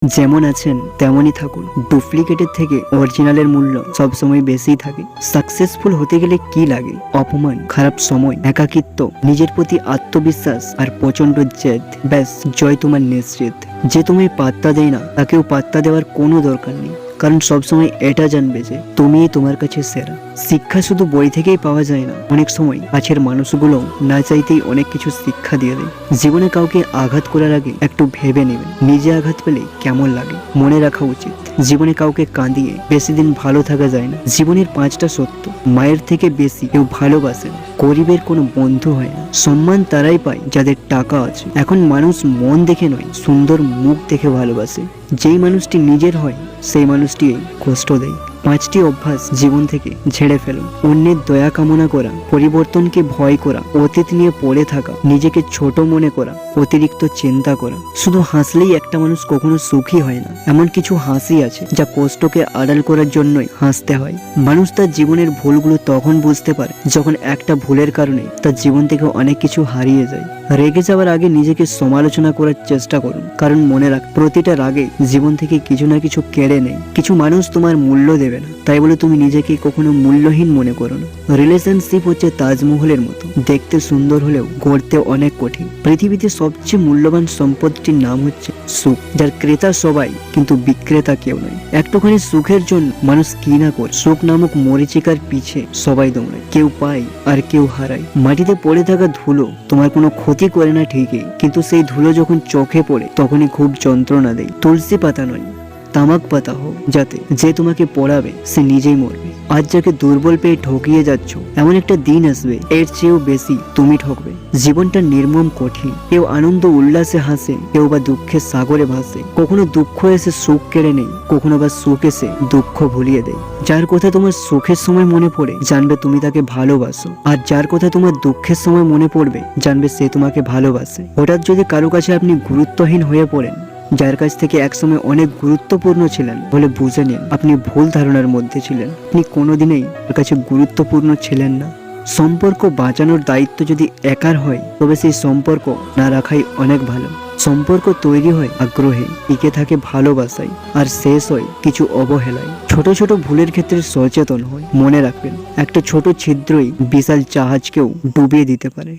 যেমন আছেন তেমনই থাকুন। ডুপ্লিকেটের থেকে অরিজিনালের মূল্য সবসময় বেশি থাকে। সাকসেসফুল হতে গেলে কি লাগে? অপমান, খারাপ সময়, একাকিত্ব, নিজের প্রতি আত্মবিশ্বাস আর প্রচন্ড জেদ। ব্যাস, জয় তোমার নিশ্চিত। যে তোমায় পাত্তা দেয় না তাকেও পাত্তা দেওয়ার কোনো দরকার নেই, কারণ সবসময় এটা জানবে যে তুমিই তোমার কাছে সেরা। শিক্ষা শুধু বই থেকেই পাওয়া যায় না, অনেক সময় কাছের মানুষগুলো না চাইতেই অনেক কিছু শিক্ষা দিয়ে দেয়। জীবনে কাউকে আঘাত করার আগে একটু ভেবে নেবেন, নিজে আঘাত পেলে কেমন লাগে। মনে রাখা উচিত, জীবনে কাউকে কাঁদিয়ে বেশি দিন ভালো থাকা যায় না। জীবনের 5টা সত্য: মায়ের থেকে বেশি কেউ ভালোবাসে না, গরিবের কোনো বন্ধু হয় না, সম্মান তারাই পায় যাদের টাকা আছে। এখন মানুষ মন দেখে নয়, সুন্দর মুখ দেখে ভালোবাসে। যেই মানুষটি নিজের হয় সেই মানুষটি কষ্ট দেয়। 5টি অভ্যাস জীবন থেকে ঝেড়ে ফেলুন। অন্যের দয়া কামনা করা, পরিবর্তনকে ভয় করা, অতীত নিয়ে পড়ে থাকা, নিজেকে ছোট মনে করা, অতিরিক্ত চিন্তা করা। শুধু হাসলেই একটা মানুষ কখনো সুখী হয় না। এমন কিছু হাসি আছে যা কষ্টকে আড়াল করার জন্যই হাসতে হয়। মানুষ তার জীবনের ভুলগুলো তখন বুঝতে পারে যখন একটা ভুলের কারণে তার জীবন থেকে অনেক কিছু হারিয়ে যায়। রেগে যাওয়ার আগে নিজেকে সমালোচনা করার চেষ্টা করুন, কারণ মনে রাখ, প্রতিটা রাগে জীবন থেকে কিছু না কিছু কেড়ে নেই। কিছু মানুষ তোমার মূল্য দেবে না, তাই বলে তুমি নিজেকে কখনো মূল্যহীন মনে করো না। রিলেশনশিপ হচ্ছে তাজমহলের মতো, দেখতে সুন্দর হলেও গড়তে অনেক কঠিন। পৃথিবীতে সবচেয়ে মূল্যবান সম্পদটির নাম হচ্ছে সুখ, যার ক্রেতা সবাই কিন্তু বিক্রেতা কেউ নয়। একটুখানি সুখের জন্য মানুষ কি না করে। সুখ নামক মরীচিকার পিছে সবাই দৌড়ায়, কেউ পায় আর কেউ হারায়। মাটিতে পড়ে থাকা ধুলো তোমার কোনো ক্ষতি করে না ঠিকই, কিন্তু সেই ধুলো যখন চোখে পড়ে তখনই খুব যন্ত্রণা দেয়। তুলসী পাতা নয়, তামাক পাতা হোক, যাতে যে তোমাকে পড়াবে সে নিজেই মরবে। আজ যাকে দুর্বল পেয়ে ঠকিয়ে যাচ্ছ, এমন একটা দিন আসবে এর চেয়েও বেশি তুমি ঠকবে। জীবনটা নির্মম কঠিন। কেউ আনন্দ উল্লাসে হাসে, কেউ বা দুঃখের সাগরে ভাসে। কখনো দুঃখ এসে সুখ কেড়ে নেই, কখনো বা সুখ এসে দুঃখ ভুলিয়ে দেয়। যার কথা তোমার সুখের সময় মনে পড়ে, জানবে তুমি তাকে ভালোবাসো। আর যার কথা তোমার দুঃখের সময় মনে পড়বে, জানবে সে তোমাকে ভালোবাসে। হঠাৎ যদি কারো কাছে আপনি গুরুত্বহীন হয়ে পড়েন, যার কাছ থেকে একসময় অনেক গুরুত্বপূর্ণ ছিলেন, বলে বুঝে নিন আপনি ভুল ধারণার মধ্যে ছিলেন। আপনি কোনোদিনই তার কাছে গুরুত্বপূর্ণ ছিলেন না। সম্পর্ক বাঁচানোর দায়িত্ব যদি একার হয়, তবে সেই সম্পর্ক না রাখাই অনেক ভালো। সম্পর্ক তৈরি হয় আগ্রহে, টিকে থাকে ভালোবাসায়, আর শেষ হয় কিছু অবহেলায়। ছোট ছোট ভুলের ক্ষেত্রে সচেতন হয়। মনে রাখবেন, একটা ছোট ছিদ্রই বিশাল জাহাজকেও ডুবিয়ে দিতে পারে।